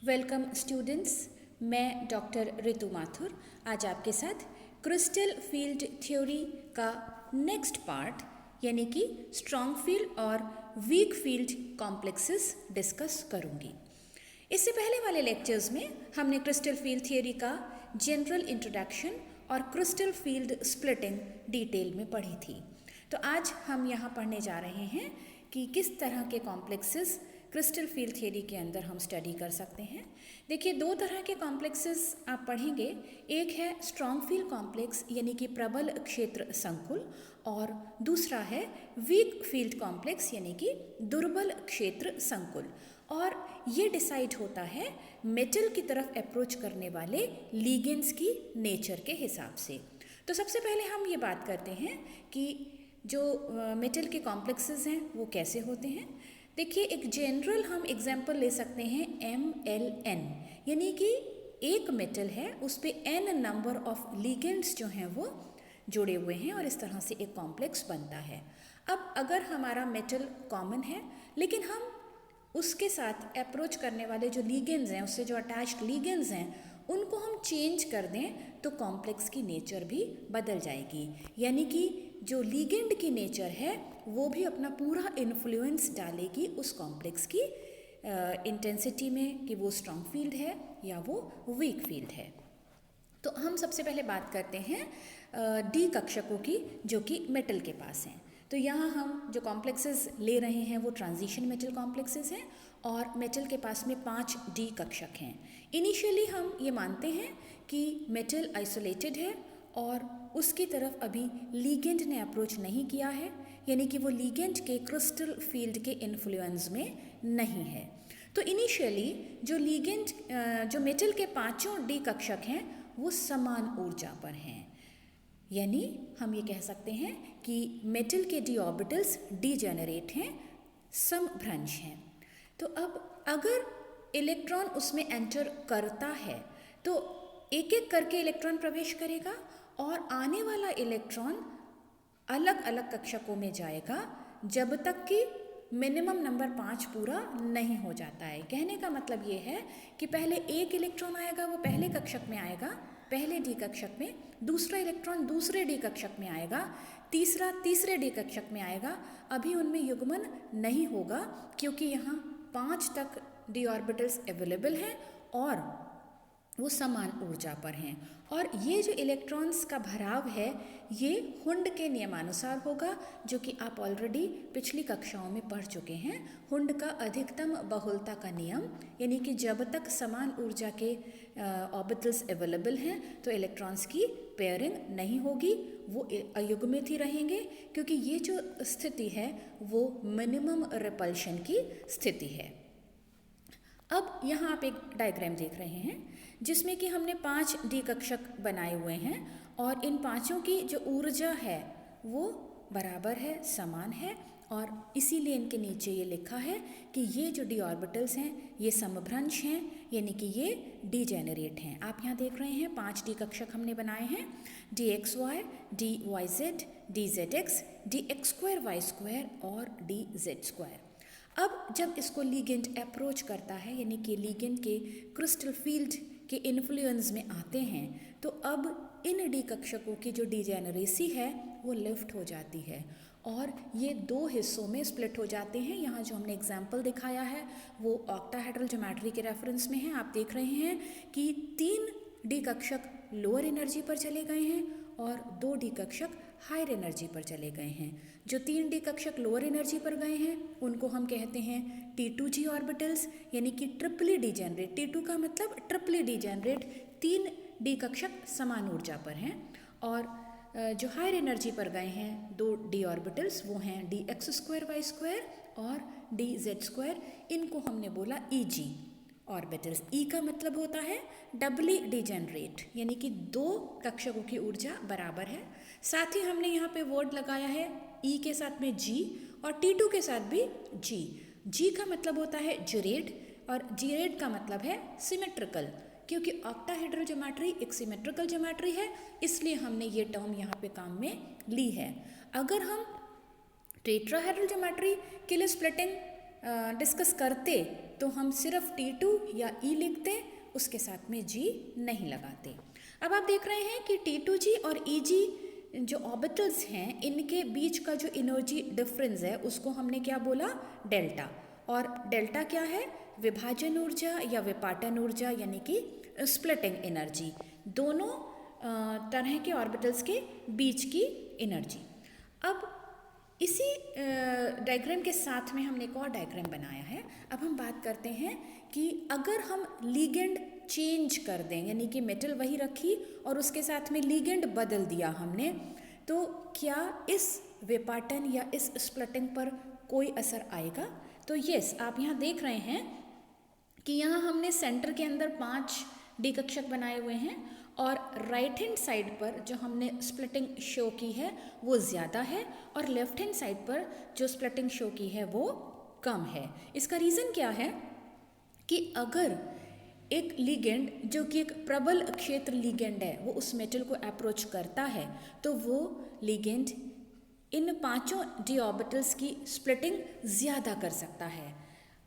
Welcome students, मैं doctor ऋतु माथुर आज आपके साथ क्रिस्टल फील्ड थ्योरी का नेक्स्ट पार्ट यानी कि स्ट्रॉन्ग फील्ड और वीक फील्ड कॉम्प्लेक्सेस डिस्कस करूंगी। इससे पहले वाले लेक्चर्स में हमने क्रिस्टल फील्ड थ्योरी का जनरल इंट्रोडक्शन और क्रिस्टल फील्ड स्प्लिटिंग डिटेल में पढ़ी थी। तो आज हम यहाँ पढ़ने जा रहे हैं कि किस तरह के कॉम्प्लेक्सेस क्रिस्टल फील्ड थ्योरी के अंदर हम स्टडी कर सकते हैं। देखिए, दो तरह के कॉम्प्लेक्सेस आप पढ़ेंगे। एक है स्ट्रॉन्ग फील्ड कॉम्प्लेक्स यानी कि प्रबल क्षेत्र संकुल, और दूसरा है वीक फील्ड कॉम्प्लेक्स यानी कि दुर्बल क्षेत्र संकुल। और ये डिसाइड होता है मेटल की तरफ अप्रोच करने वाले लिगेंड्स की नेचर के हिसाब से। तो सबसे पहले हम ये बात करते हैं कि जो मेटल के कॉम्प्लेक्सेस हैं वो कैसे होते हैं। देखिए, एक जनरल हम एग्जाम्पल ले सकते हैं MLN, यानी कि एक मेटल है उस पे n नंबर ऑफ लिगेंड्स जो हैं वो जुड़े हुए हैं और इस तरह से एक कॉम्प्लेक्स बनता है। अब अगर हमारा मेटल कॉमन है लेकिन हम उसके साथ अप्रोच करने वाले जो लिगेंड्स हैं, उससे जो अटैच्ड लिगेंड्स हैं, उनको हम चेंज कर दें तो कॉम्प्लेक्स की नेचर भी बदल जाएगी। यानी कि जो लिगेंड की नेचर है वो भी अपना पूरा इन्फ्लुएंस डालेगी उस कॉम्प्लेक्स की इंटेंसिटी में कि वो स्ट्रॉन्ग फील्ड है या वो वीक फील्ड है। तो हम सबसे पहले बात करते हैं डी कक्षकों की जो कि मेटल के पास हैं। तो यहाँ हम जो कॉम्प्लेक्सेस ले रहे हैं वो ट्रांजिशन मेटल कॉम्प्लेक्सेस हैं और मेटल के पास में 5 डी कक्षक हैं। इनिशियली हम ये मानते हैं कि मेटल आइसोलेटेड है और उसकी तरफ अभी लिगेंड ने अप्रोच नहीं किया है, यानी कि वो लिगेंड के क्रिस्टल फील्ड के इन्फ्लुएंस में नहीं है। तो इनिशियली जो लिगेंड जो मेटल के 5 डी कक्षक हैं वो समान ऊर्जा पर हैं, यानी हम ये कह सकते हैं कि मेटल के डी ऑर्बिटल्स डीजेनरेट हैं, समभ्रंश हैं। तो अब अगर इलेक्ट्रॉन उसमें एंटर करता है तो एक एक करके इलेक्ट्रॉन प्रवेश करेगा और आने वाला इलेक्ट्रॉन अलग अलग कक्षकों में जाएगा जब तक कि मिनिमम नंबर 5 पूरा नहीं हो जाता है। कहने का मतलब ये है कि पहले एक इलेक्ट्रॉन आएगा, वो पहले कक्षक में आएगा, पहले डी कक्षक में, दूसरा इलेक्ट्रॉन दूसरे डी कक्षक में आएगा, तीसरा तीसरे डी कक्षक में आएगा। अभी उनमें युग्मन नहीं होगा क्योंकि यहाँ 5 तक डी ऑर्बिटल्स अवेलेबल हैं और वो समान ऊर्जा पर हैं। और ये जो इलेक्ट्रॉन्स का भराव है ये हुंड के नियमानुसार होगा, जो कि आप ऑलरेडी पिछली कक्षाओं में पढ़ चुके हैं। हुंड का अधिकतम बहुलता का नियम, यानी कि जब तक समान ऊर्जा के ऑर्बिटल्स अवेलेबल हैं तो इलेक्ट्रॉन्स की पेयरिंग नहीं होगी, वो अयुग्मित ही रहेंगे, क्योंकि ये जो स्थिति है वो मिनिमम रिपल्शन की स्थिति है। अब यहाँ आप एक डायग्राम देख रहे हैं जिसमें कि हमने 5 डी कक्षक बनाए हुए हैं और इन पांचों की जो ऊर्जा है वो बराबर है, समान है, और इसीलिए इनके नीचे ये लिखा है कि ये जो डी ऑर्बिटल्स हैं ये समभ्रंश हैं, यानी कि ये डीजेनरेट हैं। आप यहाँ देख रहे हैं 5 डी कक्षक हमने बनाए हैं, DXY, DYZ, DZX, DX2Y2 और DZ2। अब जब इसको लिगेंड अप्रोच करता है, यानी कि लिगेंड के क्रिस्टल फील्ड के इन्फ्लुएंस में आते हैं, तो अब इन डी कक्षकों की जो डीजेनरेसी है वो लिफ्ट हो जाती है और ये 2 हिस्सों में स्प्लिट हो जाते हैं। यहाँ जो हमने एग्जाम्पल दिखाया है वो ऑक्टाहेड्रल ज्योमेट्री के रेफरेंस में है। आप देख रहे हैं कि 3 डी कक्षक लोअर एनर्जी पर चले गए हैं और 2 डी कक्षक हायर एनर्जी पर चले गए हैं। जो 3 डी कक्षक लोअर एनर्जी पर गए हैं उनको हम कहते हैं T2G ऑर्बिटल्स, यानी कि ट्रिपली डीजेनरेट। T2 का मतलब ट्रिपली डीजेनरेट, 3 डी कक्षक समान ऊर्जा पर हैं। और जो हायर एनर्जी पर गए हैं 2 डी ऑर्बिटल्स वो हैं DX2Y2 और DZ2। इनको हमने बोला EG ऑर्बिटल्स। E का मतलब होता है डबली डीजेनरेट, यानी कि 2 कक्षकों की ऊर्जा बराबर है। साथ ही हमने यहाँ पे वर्ड लगाया है E के साथ में G और T2 के साथ भी G। G का मतलब होता है ज्यूरेट और जीरेट का मतलब है सिमेट्रिकल, क्योंकि ऑक्टाहेड्रल ज्योमेट्री एक सिमेट्रिकल ज्योमेट्री है, इसलिए हमने ये टर्म यहाँ पे काम में ली है। अगर हम टेट्राहेड्रल ज्योमेट्री के लिए स्प्लिटिंग डिस्कस करते तो हम सिर्फ T2 या E लिखते, उसके साथ में G नहीं लगाते। अब आप देख रहे हैं कि T2G और EG जो ऑर्बिटल्स हैं इनके बीच का जो एनर्जी डिफरेंस है उसको हमने क्या बोला, डेल्टा। और डेल्टा क्या है, विभाजन ऊर्जा या विपाटन ऊर्जा यानी कि स्प्लिटिंग एनर्जी, दोनों तरह के ऑर्बिटल्स के बीच की एनर्जी। अब इसी डायग्राम के साथ में हमने एक और डायग्राम बनाया है। अब हम बात करते हैं कि अगर हम लीगेंड चेंज कर दें, यानी कि मेटल वही रखी और उसके साथ में लीगेंड बदल दिया हमने, तो क्या इस विपाटन या इस स्प्लिटिंग पर कोई असर आएगा? तो यस, आप यहाँ देख रहे हैं कि यहाँ हमने सेंटर के अंदर 5 डी कक्षक बनाए हुए हैं और राइट हैंड साइड पर जो हमने स्प्लिटिंग शो की है वो ज़्यादा है और लेफ्ट हैंड साइड पर जो स्प्लिटिंग शो की है वो कम है। इसका रीज़न क्या है कि अगर एक लिगेंड जो कि एक प्रबल क्षेत्र लिगेंड है वो उस मेटल को अप्रोच करता है तो वो लिगेंड इन 5 डी ऑर्बिटल्स की स्प्लिटिंग ज़्यादा कर सकता है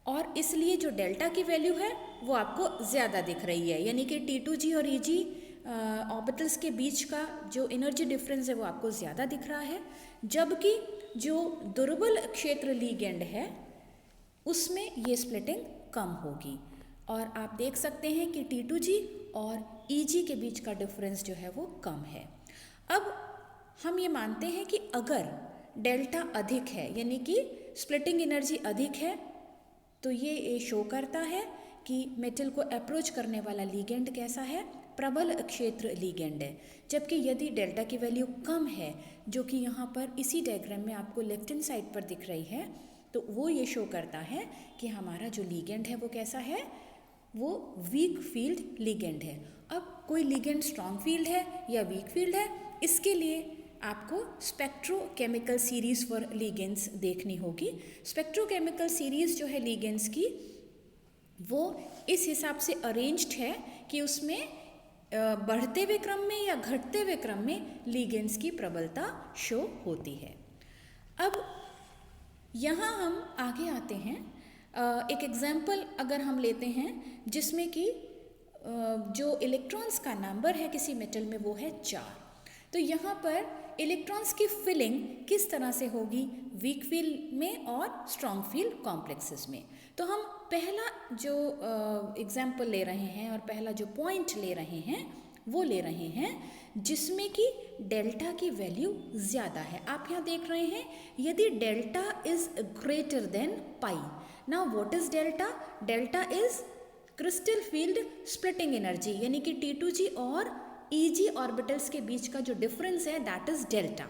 और इसलिए जो डेल्टा की वैल्यू है वो आपको ज़्यादा दिख रही है, यानी कि T2G और EG ऑर्बिटल्स के बीच का जो एनर्जी डिफरेंस है वो आपको ज़्यादा दिख रहा है, जबकि जो दुर्बल क्षेत्र लिगेंड है उसमें ये स्प्लिटिंग कम होगी। और आप देख सकते हैं कि T2G और EG के बीच का डिफरेंस जो है वो कम है। अब हम ये मानते हैं कि अगर डेल्टा अधिक है यानी कि स्प्लिटिंग एनर्जी अधिक है तो ये शो करता है कि मेटल को अप्रोच करने वाला लिगेंड कैसा है, प्रबल क्षेत्र लिगेंड है। जबकि यदि डेल्टा की वैल्यू कम है, जो कि यहाँ पर इसी डायग्राम में आपको लेफ्ट हैंड साइड पर दिख रही है, तो वो ये शो करता है कि हमारा जो लिगेंड है वो कैसा है, वो वीक फील्ड लिगेंड है। अब कोई लिगेंड स्ट्रॉन्ग फील्ड है या वीक फील्ड है, इसके लिए आपको स्पेक्ट्रोकेमिकल सीरीज़ फॉर लिगेंड्स देखनी होगी। स्पेक्ट्रोकेमिकल सीरीज़ जो है लिगेंड्स की वो इस हिसाब से अरेंज्ड है कि उसमें बढ़ते हुए क्रम में या घटते हुए क्रम में लिगेंड्स की प्रबलता शो होती है। अब यहाँ हम आगे आते हैं, एक एग्जाम्पल अगर हम लेते हैं जिसमें कि जो इलेक्ट्रॉन्स का नंबर है किसी मेटल में वो है 4, तो यहाँ पर इलेक्ट्रॉन्स की फिलिंग किस तरह से होगी, वीक फील्ड में और स्ट्रॉन्ग फील्ड कॉम्प्लेक्सेस में। तो हम पहला जो एग्जाम्पल ले रहे हैं और पहला जो पॉइंट ले रहे हैं वो ले रहे हैं जिसमें कि डेल्टा की वैल्यू ज़्यादा है। आप यहाँ देख रहे हैं यदि delta is greater than pi. Now what is delta? Delta is crystal field splitting energy, यानी कि T2G और EG ऑर्बिटल्स के बीच का जो डिफरेंस है that is delta.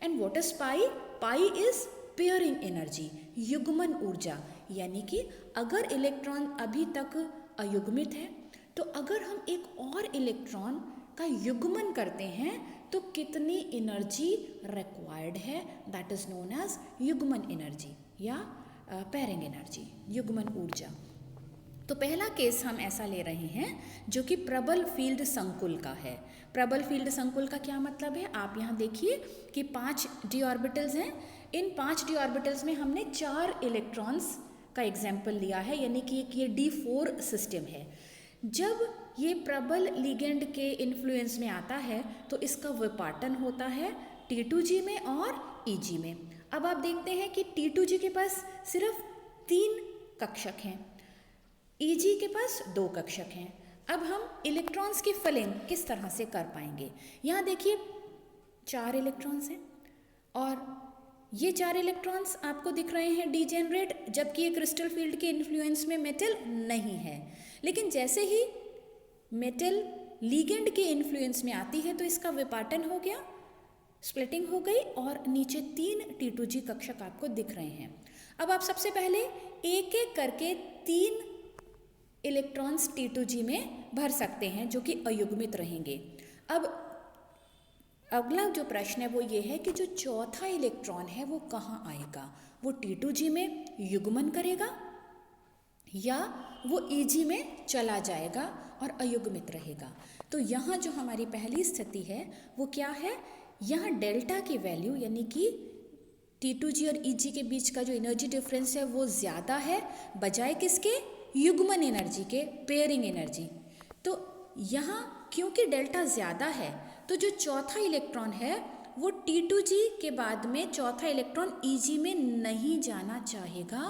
And what is pi? Pi is pairing energy, युग्मन ऊर्जा, यानी कि अगर इलेक्ट्रॉन अभी तक अयुग्मित है तो अगर हम एक और इलेक्ट्रॉन का युग्मन करते हैं तो कितनी एनर्जी रिक्वायर्ड है, दैट इज़ नोन एज युग्मन एनर्जी या पेयरिंग एनर्जी, युग्मन ऊर्जा। तो पहला केस हम ऐसा ले रहे हैं जो कि प्रबल फील्ड संकुल का है। प्रबल फील्ड संकुल का क्या मतलब है? आप यहाँ देखिए कि 5 डी ऑर्बिटल्स हैं, इन 5 डी ऑर्बिटल्स में हमने 4 इलेक्ट्रॉन्स का एग्जाम्पल लिया है, यानी कि एक ये D4 सिस्टम है। जब ये प्रबल लिगेंड के इन्फ्लुएंस में आता है तो इसका विपाटन होता है T2G में और EG में। अब आप देखते हैं कि T2G के पास सिर्फ 3 कक्षक हैं, EG के पास 2 कक्षक हैं। अब हम इलेक्ट्रॉन्स की फिलिंग किस तरह से कर पाएंगे? यहाँ देखिए 4 इलेक्ट्रॉन्स हैं और ये 4 इलेक्ट्रॉन्स आपको दिख रहे हैं डीजेनरेट, जबकि ये क्रिस्टल फील्ड के इन्फ्लुएंस में मेटल नहीं है। लेकिन जैसे ही मेटल लिगेंड के इन्फ्लुएंस में आती है तो इसका विपाटन हो गया, स्प्लिटिंग हो गई और नीचे 3 T2G कक्षक आपको दिख रहे हैं। अब आप सबसे पहले एक एक करके 3 इलेक्ट्रॉन्स T2G में भर सकते हैं जो कि अयुग्मित रहेंगे। अब अगला जो प्रश्न है वो ये है कि जो चौथा इलेक्ट्रॉन है वो कहाँ आएगा? वो T2G में युग्मन करेगा या वो EG में चला जाएगा और अयुग्मित रहेगा? तो यहाँ जो हमारी पहली स्थिति है वो क्या है? यहाँ डेल्टा की वैल्यू यानी कि T2G और EG के बीच का जो एनर्जी डिफरेंस है वो ज़्यादा है बजाय किसके, युग्मन एनर्जी के, पेयरिंग एनर्जी। तो यहाँ क्योंकि डेल्टा ज़्यादा है तो जो चौथा इलेक्ट्रॉन है वो T2G के बाद में चौथा इलेक्ट्रॉन EG में नहीं जाना चाहेगा,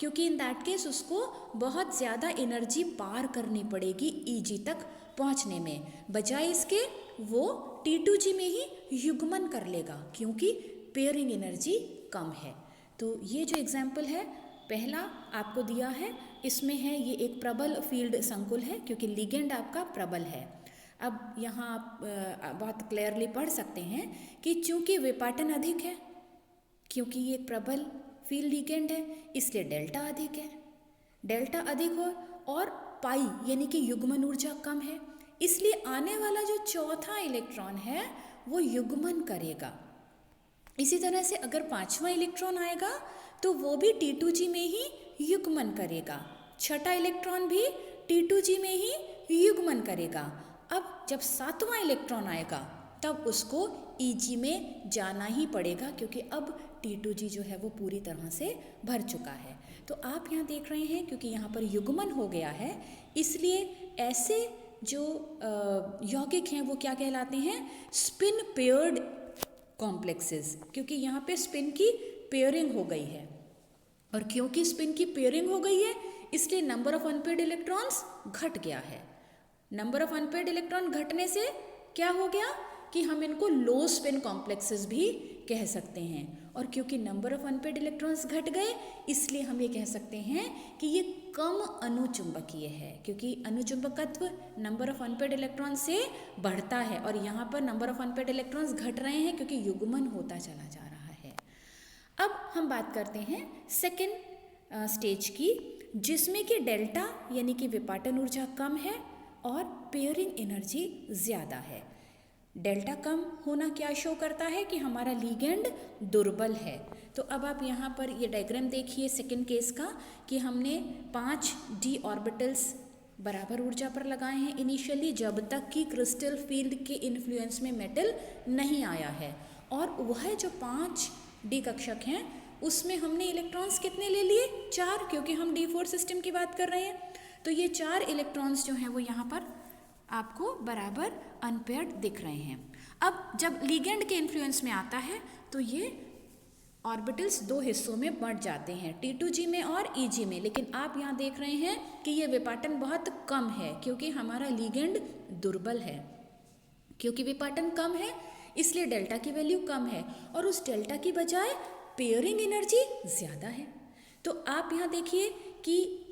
क्योंकि इन दैट केस उसको बहुत ज़्यादा एनर्जी पार करनी पड़ेगी EG तक पहुँचने में। बजाय इसके वो T2G में ही युग्मन कर लेगा क्योंकि पेयरिंग एनर्जी कम है। तो ये जो एग्जाम्पल है पहला आपको दिया है, इसमें है ये एक प्रबल फील्ड संकुल है क्योंकि लिगेंड आपका प्रबल है। अब यहाँ आप बहुत क्लियरली पढ़ सकते हैं कि चूंकि विपाटन अधिक है, क्योंकि ये प्रबल फील्ड लिगेंड है इसलिए डेल्टा अधिक है। डेल्टा अधिक हो और पाई यानी कि युग्मन ऊर्जा कम है, इसलिए आने वाला जो चौथा इलेक्ट्रॉन है वो युग्मन करेगा। इसी तरह से अगर पांचवा इलेक्ट्रॉन आएगा तो वो भी T2G में ही युग्मन करेगा, छठा इलेक्ट्रॉन भी T2G में ही युग्मन करेगा। अब जब सातवां इलेक्ट्रॉन आएगा तब उसको EG में जाना ही पड़ेगा क्योंकि अब T2G जो है वो पूरी तरह से भर चुका है। तो आप यहाँ देख रहे हैं क्योंकि यहाँ पर युग्मन हो गया है इसलिए ऐसे जो यौगिक हैं वो क्या कहलाते हैं, स्पिन पेयर्ड कॉम्प्लेक्सेस, क्योंकि यहाँ पे स्पिन की पेयरिंग हो गई है। और क्योंकि स्पिन की पेयरिंग हो गई है इसलिए नंबर ऑफ अनपेयर्ड इलेक्ट्रॉन्स घट गया है। नंबर ऑफ अनपेयर्ड इलेक्ट्रॉन घटने से क्या हो गया कि हम इनको लो स्पिन कॉम्प्लेक्सेस भी कह सकते हैं। और क्योंकि नंबर ऑफ अनपेयर्ड इलेक्ट्रॉन्स घट गए इसलिए हम ये कह सकते हैं कि ये कम अनुचुंबकीय है, क्योंकि अनुचुंबकत्व नंबर ऑफ अनपेयर्ड इलेक्ट्रॉन से बढ़ता है और यहाँ पर नंबर ऑफ अनपेयर्ड इलेक्ट्रॉन्स घट रहे हैं क्योंकि युग्मन होता चला जा रहा है। अब हम बात करते हैं सेकेंड स्टेज की, जिसमें कि डेल्टा यानी कि विपाटन ऊर्जा कम है और पेयरिंग एनर्जी ज़्यादा है। डेल्टा कम होना क्या शो करता है कि हमारा लिगेंड दुर्बल है। तो अब आप यहाँ पर ये डायग्राम देखिए सेकेंड केस का कि हमने 5 d ऑर्बिटल्स बराबर ऊर्जा पर लगाए हैं इनिशियली, जब तक कि क्रिस्टल फील्ड के इन्फ्लुएंस में मेटल नहीं आया है। और वह जो 5 d कक्षक हैं उसमें हमने इलेक्ट्रॉन्स कितने ले लिए, 4, क्योंकि हम d4 सिस्टम की बात कर रहे हैं। तो ये 4 इलेक्ट्रॉन्स जो हैं वो यहाँ पर आपको बराबर अनपेयर्ड दिख रहे हैं। अब जब लिगेंड के इन्फ्लुएंस में आता है तो ये ऑर्बिटल्स 2 हिस्सों में बंट जाते हैं, T2G में और EG में। लेकिन आप यहाँ देख रहे हैं कि ये विपाटन बहुत कम है क्योंकि हमारा लिगेंड दुर्बल है। क्योंकि विपाटन कम है इसलिए डेल्टा की वैल्यू कम है और उस डेल्टा की बजाय पेयरिंग एनर्जी ज़्यादा है। तो आप यहाँ देखिए कि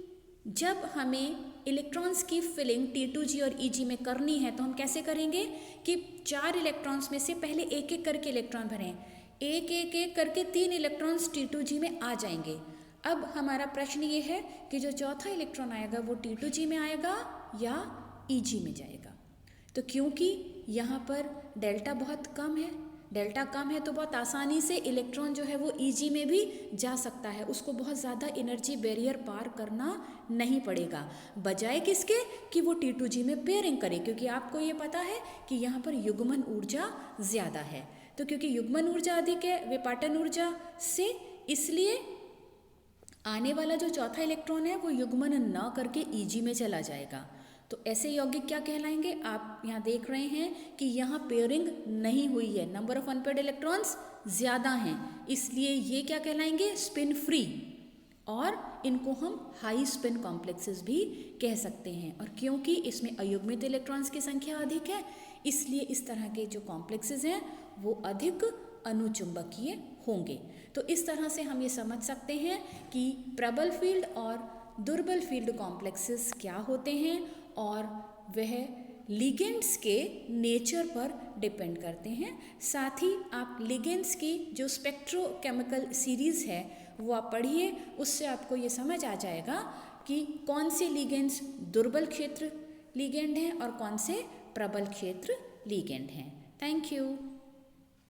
जब हमें इलेक्ट्रॉन्स की फिलिंग T2G और EG में करनी है तो हम कैसे करेंगे कि 4 इलेक्ट्रॉन्स में से पहले एक एक करके इलेक्ट्रॉन भरें, एक करके 3 इलेक्ट्रॉन्स T2G में आ जाएंगे। अब हमारा प्रश्न ये है कि जो चौथा इलेक्ट्रॉन आएगा वो T2G में आएगा या EG में जाएगा। तो क्योंकि यहाँ पर डेल्टा बहुत कम है, डेल्टा कम है तो बहुत आसानी से इलेक्ट्रॉन जो है वो EG में भी जा सकता है, उसको बहुत ज़्यादा एनर्जी बैरियर पार करना नहीं पड़ेगा, बजाय किसके कि वो T2G में पेयरिंग करे, क्योंकि आपको ये पता है कि यहाँ पर युग्मन ऊर्जा ज़्यादा है। तो क्योंकि युग्मन ऊर्जा अधिक है विपाटन ऊर्जा से, इसलिए आने वाला जो चौथा इलेक्ट्रॉन है वो युग्मन न करके EG में चला जाएगा। तो ऐसे यौगिक क्या कहलाएंगे, आप यहाँ देख रहे हैं कि यहाँ पेयरिंग नहीं हुई है, नंबर ऑफ अनपेयर्ड इलेक्ट्रॉन्स ज़्यादा हैं, इसलिए ये क्या कहलाएंगे, स्पिन फ्री, और इनको हम हाई स्पिन कॉम्प्लेक्सेस भी कह सकते हैं। और क्योंकि इसमें अयुग्मित इलेक्ट्रॉन्स की संख्या अधिक है इसलिए इस तरह के जो कॉम्प्लेक्सेस हैं वो अधिक अनुचुंबकीय होंगे। तो इस तरह से हम ये समझ सकते हैं कि प्रबल फील्ड और दुर्बल फील्ड कॉम्प्लेक्सेस क्या होते हैं और वह लिगेंड्स के नेचर पर डिपेंड करते हैं। साथ ही आप लिगेंड्स की जो स्पेक्ट्रोकेमिकल सीरीज़ है वो आप पढ़िए, उससे आपको ये समझ आ जाएगा कि कौन से लिगेंड्स दुर्बल क्षेत्र लिगेंड हैं और कौन से प्रबल क्षेत्र लिगेंड हैं। Thank you.